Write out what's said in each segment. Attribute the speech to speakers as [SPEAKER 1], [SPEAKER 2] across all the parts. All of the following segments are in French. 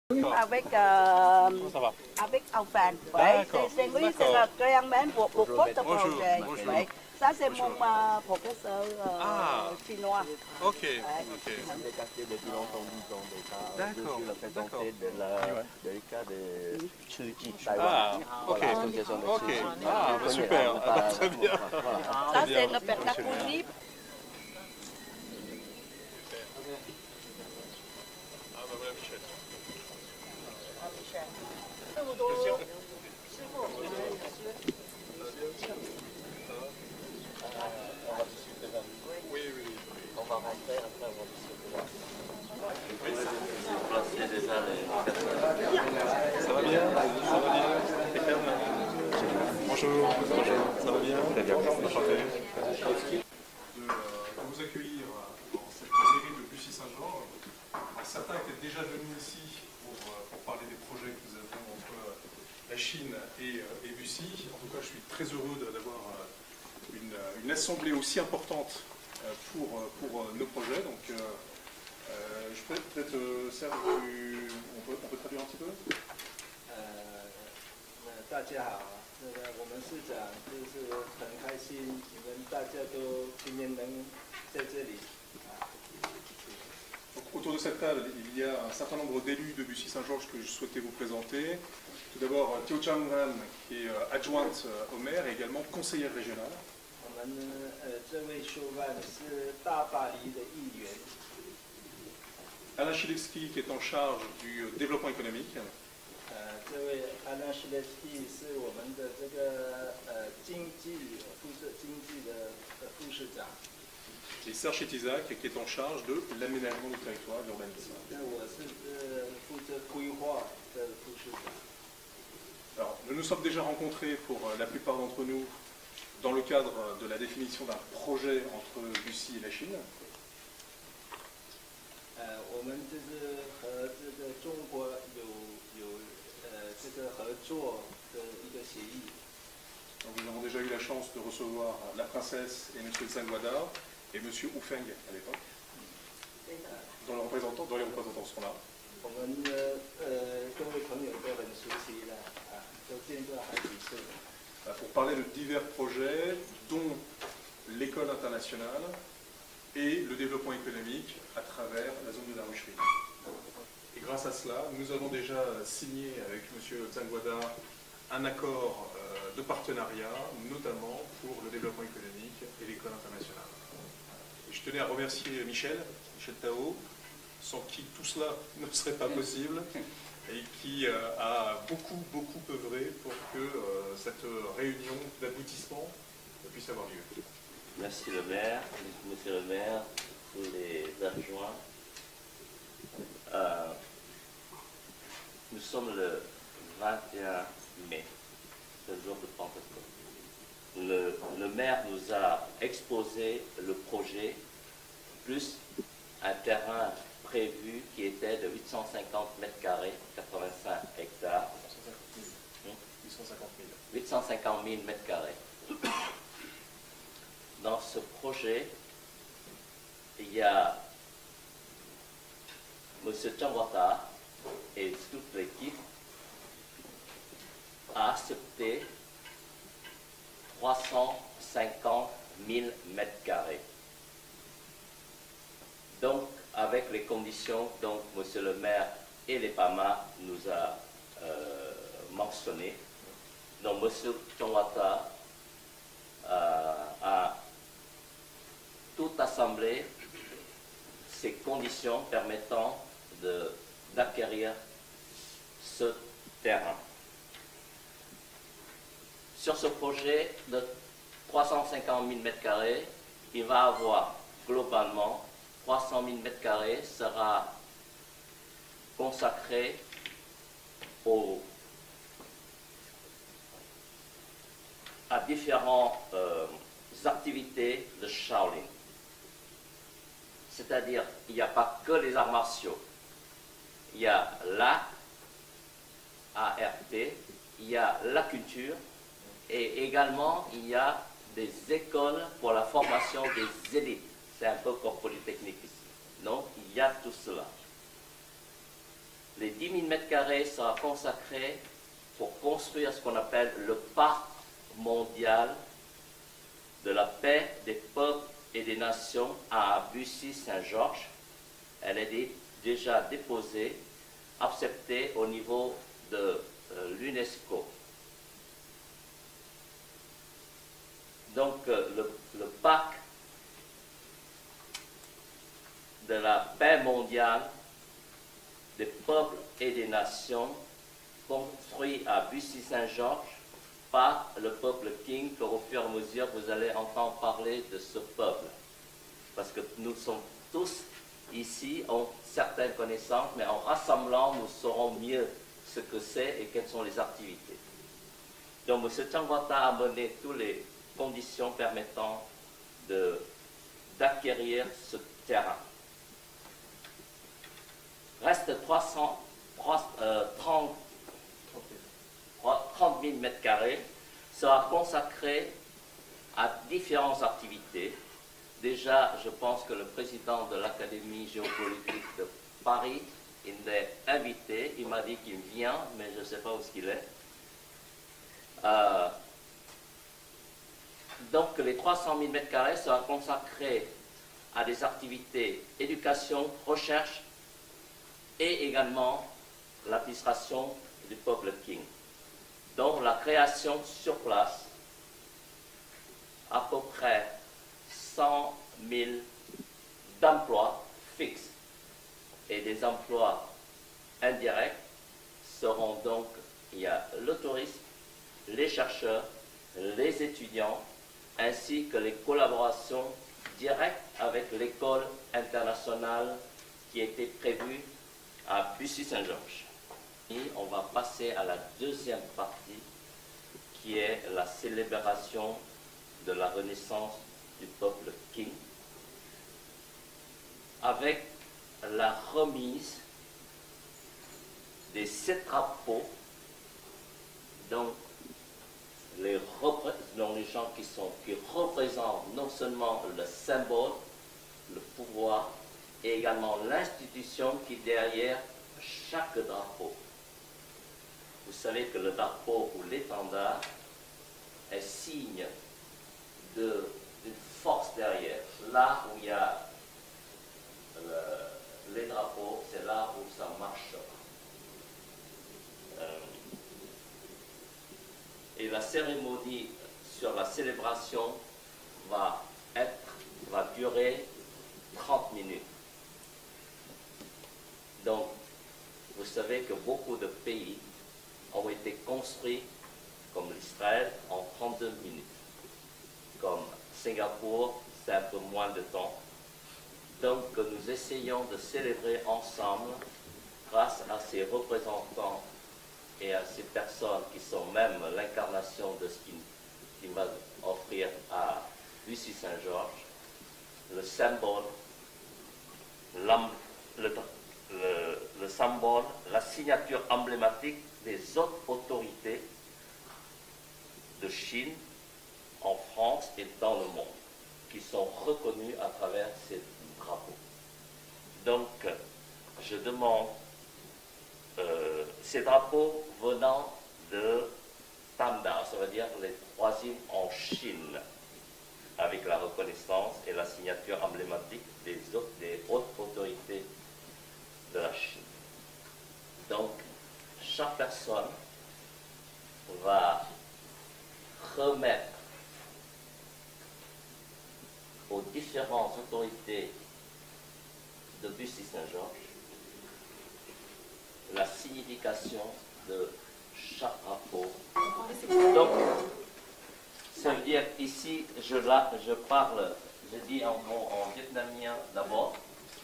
[SPEAKER 1] Avec,
[SPEAKER 2] Comment ça va?
[SPEAKER 1] avec Alphan. Oui,
[SPEAKER 2] D'accord.
[SPEAKER 1] c'est lui, c'est
[SPEAKER 2] D'accord.
[SPEAKER 1] le grand maître pour votre
[SPEAKER 2] Bonjour,
[SPEAKER 1] projet.
[SPEAKER 2] bonjour.
[SPEAKER 1] Oui. Ça, c'est
[SPEAKER 2] Bonjour.
[SPEAKER 1] mon professeur
[SPEAKER 2] Ah.
[SPEAKER 1] chinois.
[SPEAKER 2] Ok,
[SPEAKER 1] Ouais.
[SPEAKER 2] ok.
[SPEAKER 3] Des quartiers depuis longtemps, disons, des cas.
[SPEAKER 2] D'accord,
[SPEAKER 3] Je le
[SPEAKER 2] d'accord.
[SPEAKER 3] présenté des cas de Tsuji, Taïwan.
[SPEAKER 2] Ah, ok.
[SPEAKER 3] Voilà, l'association de
[SPEAKER 2] Ok.
[SPEAKER 3] Tsuji.
[SPEAKER 2] Ah,
[SPEAKER 3] Vous connaissez,
[SPEAKER 2] super.
[SPEAKER 3] vous
[SPEAKER 2] Ah, bah,
[SPEAKER 3] parlez.
[SPEAKER 2] très bien.
[SPEAKER 3] Voilà.
[SPEAKER 1] Ça,
[SPEAKER 2] Très
[SPEAKER 1] c'est
[SPEAKER 2] bien.
[SPEAKER 1] le pertacoulis.
[SPEAKER 2] Ah, bah voilà Michel. Oui, oui, oui.
[SPEAKER 3] On va rentrer, après on va discuter.
[SPEAKER 2] Oui,
[SPEAKER 3] Placer déjà les personnes.
[SPEAKER 2] ça va bien? Ça va bien? Impeccable. Bonjour. Bonjour. Ça va bien? Très bien. Enchanté. De vous accueillir dans cette mairie de Bussy-Saint-Georges. Certains étaient déjà venus ici pour parler des projets que nous avons entre la Chine et Bussy. En tout cas, je suis très heureux d'avoir une assemblée aussi importante pour nos projets. Donc, je peux peut-être, Serge, on peut traduire un petit peu?
[SPEAKER 4] 大家好，我们市长就是很开心，你们大家都今天能在这里。
[SPEAKER 2] Donc, autour de cette table, il y a un certain nombre d'élus de Bussy-Saint-Georges que je souhaitais vous présenter. Tout d'abord, Tio Chang Wan, qui est adjointe au maire et également conseillère régionale.
[SPEAKER 4] 我们这位修办是大巴黎的议员，
[SPEAKER 2] Alain Chilevski, qui est en charge du développement économique.
[SPEAKER 4] 这位安娜西列斯基是我们的这个经济负责经济的副市长。
[SPEAKER 2] Et Serge Chetizac, qui est en charge de l'aménagement du territoire, de l'urbanisme.
[SPEAKER 4] 我是负责规划的副市长。
[SPEAKER 2] Alors, nous nous sommes déjà rencontrés pour la plupart d'entre nous dans le cadre de la définition d'un projet entre Bussy et la Chine.
[SPEAKER 4] 我们就是和这个中国有这个合作的一个协议。
[SPEAKER 2] Donc, nous avons déjà eu la chance de recevoir la princesse et M. Zhang Guodao et M. Wu Feng à l'époque, dont les représentants sont là.
[SPEAKER 4] 我们各位朋友都很熟悉了啊，都见过好几次。
[SPEAKER 2] Pour parler de divers projets, dont l'école internationale et le développement économique à travers la zone de la rucherie. Et grâce à cela, nous avons déjà signé avec M. Zhang Guodao un accord de partenariat, notamment pour le développement économique et l'école internationale. Et je tenais à remercier Michel Tao, sans qui tout cela ne serait pas possible, et qui a beaucoup œuvré pour que cette réunion d'aboutissement puisse avoir lieu.
[SPEAKER 3] Merci le maire, monsieur le maire, tous les adjoints. Nous sommes le 21 mai, le jour de Pentecôte. Le maire nous a exposé le projet, plus un terrain prévu qui était de 850 mètres carrés, 85 hectares. 850 000 mètres carrés. Dans ce projet, il y a M. Changwata et toute l'équipe a accepté 350 000 mètres carrés. Donc, avec les conditions dont M. le maire et les PAMA nous a mentionné, donc M. Changwata a tout assemblé ces conditions permettant d'acquérir ce terrain. Sur ce projet de 350 000 m², il va avoir globalement 300 000 m² sera consacré à différentes activités de Shaolin. C'est-à-dire, il n'y a pas que les arts martiaux. Il y a l'art, ART, il y a la culture, et également il y a des écoles pour la formation des élites. C'est un peu comme Polytechnique ici. Donc, il y a tout cela. Les 10 000 m² sera consacré pour construire ce qu'on appelle le parc mondial de la paix des peuples et des nations à Bussy-Saint-Georges. Elle est déjà déposée, acceptée au niveau de l'UNESCO. Donc le parc de la paix mondiale des peuples et des nations construit à Bussy-Saint-Georges par le peuple King, qu'au fur et à mesure vous allez entendre parler de ce peuple. Parce que nous sommes tous ici, ont certaines connaissances, mais en rassemblant, nous saurons mieux ce que c'est et quelles sont les activités. Donc M. Changwata a mené toutes les conditions permettant d'acquérir ce terrain. Reste 30 000 m² sera consacré à différentes activités. Déjà, je pense que le président de l'Académie géopolitique de Paris, il est invité, il m'a dit qu'il vient, mais je ne sais pas où il est. Donc les 300 000 m² sera consacré à des activités éducation, recherche et également l'administration du peuple King. Donc la création sur place, à peu près 100 000 d'emplois fixes et des emplois indirects seront donc, il y a le tourisme, les chercheurs, les étudiants, ainsi que les collaborations directes avec l'école internationale qui était prévue à Bussy-Saint-Georges. Et on va passer à la deuxième partie qui est la célébration de la renaissance du peuple King avec la remise des 7 drapeaux dont les gens qui représentent non seulement le symbole, le pouvoir, et également l'institution qui est derrière chaque drapeau. Vous savez que le drapeau ou l'étendard est signe d'une force derrière. Là où il y a les drapeaux, c'est là où ça marche. Et la cérémonie sur la célébration va durer 30 minutes. Donc, vous savez que beaucoup de pays ont été construits, comme l'Israël, en 32 minutes. Comme Singapour, c'est un peu moins de temps. Donc, nous essayons de célébrer ensemble, grâce à ces représentants et à ces personnes qui sont même l'incarnation de ce qu'il va offrir à Bussy-Saint-Georges, le symbole, le symbole, la signature emblématique des autres autorités de Chine, en France et dans le monde, qui sont reconnues à travers ces drapeaux. Donc, je demande ces drapeaux venant de Tanda, ça veut dire les 3e en Chine, avec la reconnaissance et la signature emblématique des hautes autorités de la Chine. Donc, chaque personne va remettre aux différentes autorités de Bussy-Saint-Georges la signification de chaque drapeau. Donc, ça veut dire ici, je parle, je dis en vietnamien d'abord,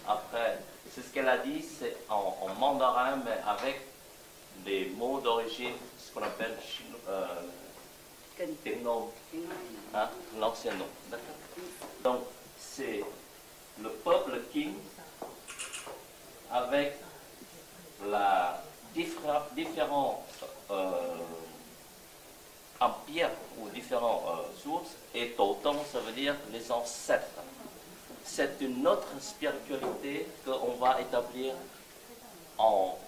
[SPEAKER 3] après, c'est ce qu'elle a dit, c'est en mandarin, mais avec des mots d'origine, ce qu'on appelle hein, l'ancien nom. Donc, c'est le peuple King avec différents empires ou différentes sources, et Totem, ça veut dire les ancêtres. C'est une autre spiritualité qu'on va établir en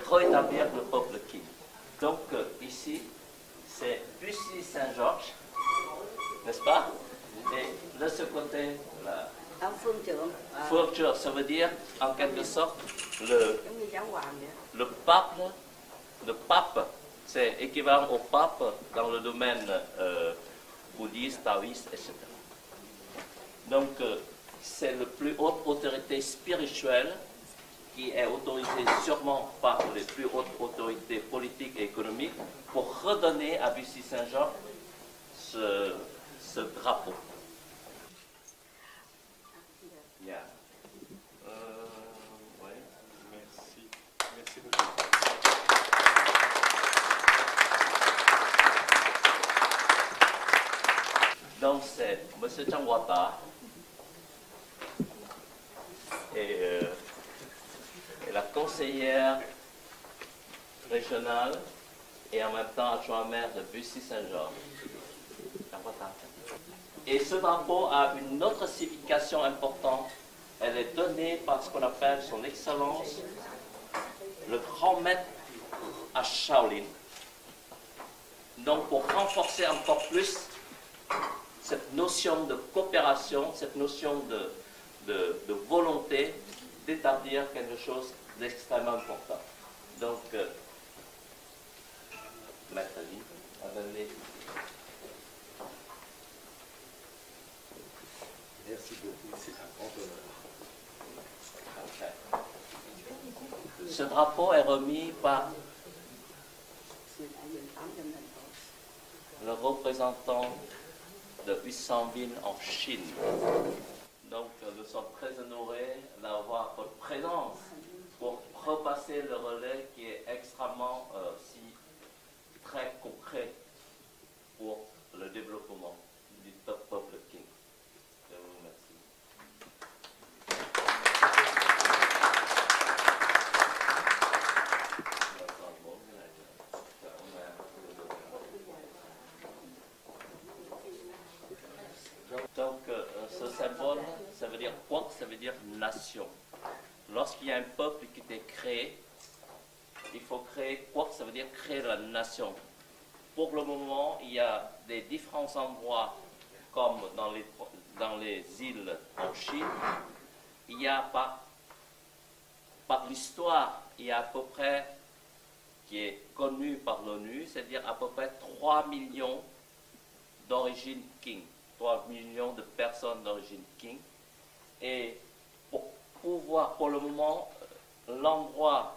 [SPEAKER 3] rétablir le peuple King. Donc ici, c'est Bussy-Saint-Georges, n'est-ce pas? Et de ce côté, là,
[SPEAKER 1] Ông phương trưởng,
[SPEAKER 3] Furture, ça veut dire en quelque sorte le
[SPEAKER 1] giống như giáo hoàng vậy.
[SPEAKER 3] le pape, c'est équivalent au pape dans le domaine bouddhiste, taoïste, etc. Donc, c'est la plus haute autorité spirituelle qui est autorisée sûrement par les plus hautes autorités politiques et économiques pour redonner à Bussy-Saint-Georges ce drapeau. Yeah. Ouais.
[SPEAKER 2] Merci. Merci beaucoup.
[SPEAKER 3] Donc c'est M. Changwata et la conseillère régionale et en même temps adjoint-maire de Bussy-Saint-Georges. Et ce drapeau a une autre signification importante. Elle est donnée par ce qu'on appelle son Excellence, le grand maître à Shaolin. Donc pour renforcer encore plus cette notion de coopération, cette notion de volonté d'établir quelque chose d'extrêmement important. Donc, Maître Ali, venez.
[SPEAKER 5] Merci beaucoup, c'est un grand honneur.
[SPEAKER 3] Okay. Ce drapeau est remis par le représentant de 800 000 en Chine. Donc nous sommes très honorés d'avoir votre présence pour repasser le relais qui est extrêmement très concret pour le développement du peuple King. Je vous remercie. Donc, ce symbole, ça veut dire quoi? Ça veut dire nation. Lorsqu'il y a un peuple qui est créé, il faut créer quoi? Ça veut dire créer la nation. Pour le moment, il y a des différents endroits, comme dans les îles en Chine, il y a par l'histoire, il y a à peu près, qui est connu par l'ONU, c'est-à-dire à peu près 3 millions d'origine King. 3 millions de personnes d'origine King. Et pour le moment, l'endroit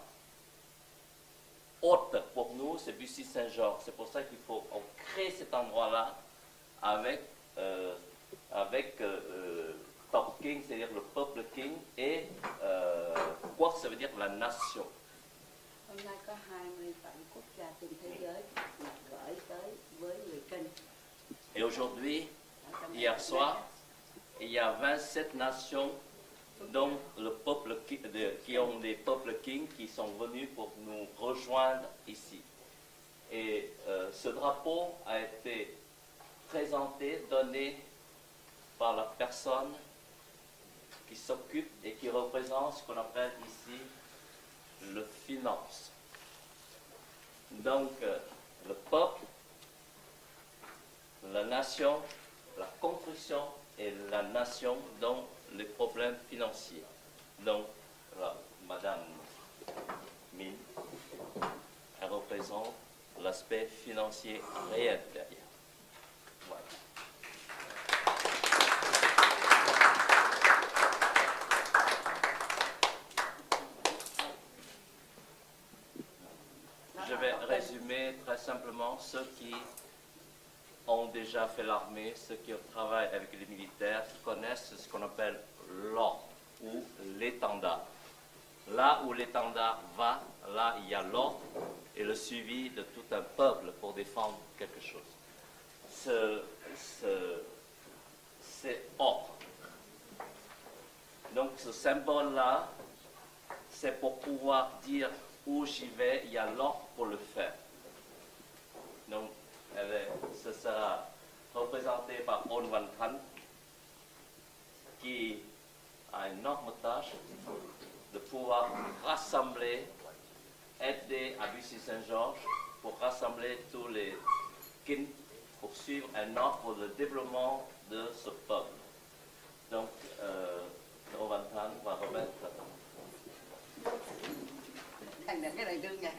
[SPEAKER 3] hôte pour nous, c'est Bussy-Saint-Georges. C'est pour ça qu'il faut créer cet endroit-là avec Top King, c'est-à-dire le peuple King, et quoi ça veut dire la nation.
[SPEAKER 1] Hôm nay có 27 quốc gia trên thế giới được gửi tới với người Kinh.
[SPEAKER 3] Et aujourd'hui, hier soir, il y a 27 nations, dont le peuple qui ont des peuples King qui sont venus pour nous rejoindre ici. Et ce drapeau a été présenté, donné par la personne qui s'occupe et qui représente ce qu'on appelle ici le finance. Donc, le peuple, la nation, la construction et la nation dans les problèmes financiers. Donc, là, Madame Min, elle représente l'aspect financier réel derrière. Voilà. Je vais résumer très simplement ceux qui ont déjà fait l'armée, ceux qui travaillent avec les militaires, qui connaissent ce qu'on appelle l'ordre ou l'étendard. Là où l'étendard va, là il y a l'ordre et le suivi de tout un peuple pour défendre quelque chose. C'est ordre. Donc ce symbole-là, c'est pour pouvoir dire où j'y vais, il y a l'ordre pour le faire. Donc ce sera représenté par On Van Tran, qui a une énorme tâche de pouvoir rassembler, aider à Bussy-Saint-Georges pour rassembler tous les Kin pour suivre un ordre pour le développement de ce peuple. Donc, Ovantan va remettre.
[SPEAKER 1] Thành là cái này đơn giản.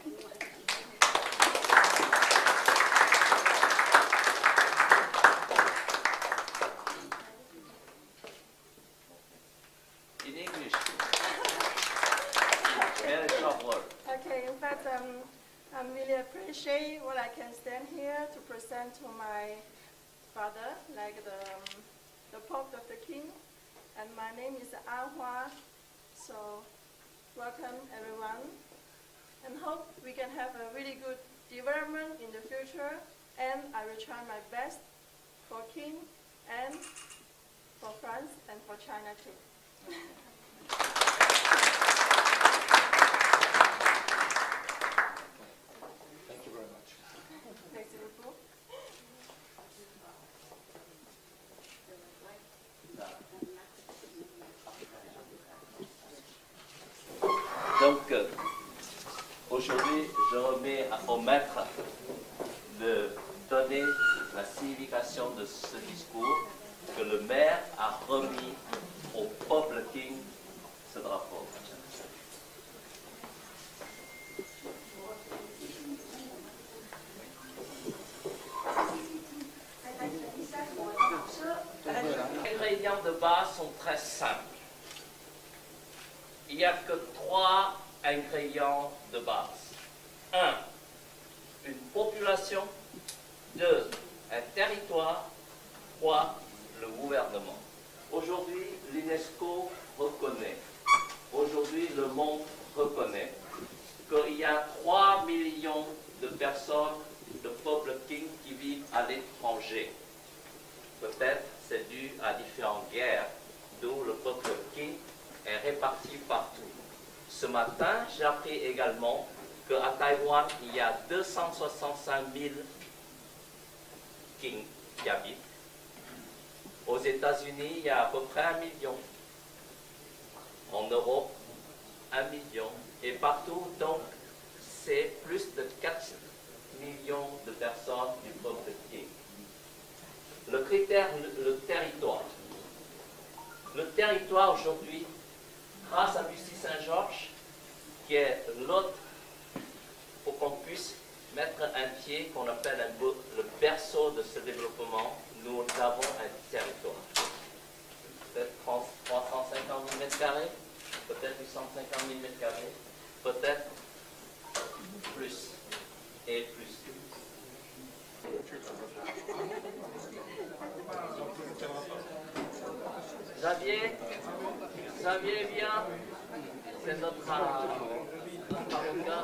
[SPEAKER 3] In English. Very short word.
[SPEAKER 6] Okay, in fact, I really appreciate what I can stand here to present to my father, like the Pope of the King. And my name is An Hua. So, welcome everyone. And hope we can have a really good development in the future. And I will try my best for King and for France and for China too.
[SPEAKER 4] Thank you very much.
[SPEAKER 6] Merci beaucoup.
[SPEAKER 3] Donc, aujourd'hui, je remets au maître de donner la signification de ce discours que le maire a remis au peuple King ce drapeau. Les ingrédients de base sont très simples. Il n'y a que 3 ingrédients de base. 1. Une population. 2. Un territoire. 3. Le gouvernement. Aujourd'hui, l'UNESCO reconnaît, aujourd'hui le monde reconnaît qu'il y a 3 millions de personnes, de peuple King qui vivent à l'étranger. Peut-être c'est dû à différentes guerres, d'où le peuple King est réparti partout. Ce matin, j'ai appris également qu'à Taïwan, il y a 265 000 King qui habitent. Aux États-Unis, il y a à peu près 1 million. En Europe, 1 million. Et partout, donc, c'est plus de 4 millions de personnes du peuple King. Le critère, le territoire. Le territoire aujourd'hui, grâce à Bussy-Saint-Georges, qui est l'autre pour qu'on puisse mettre un pied qu'on appelle le berceau de ce développement, nous avons un territoire. Peut-être 350 000 m², peut-être 850 000 m², peut-être plus et plus. Xavier bien, c'est notre avocat.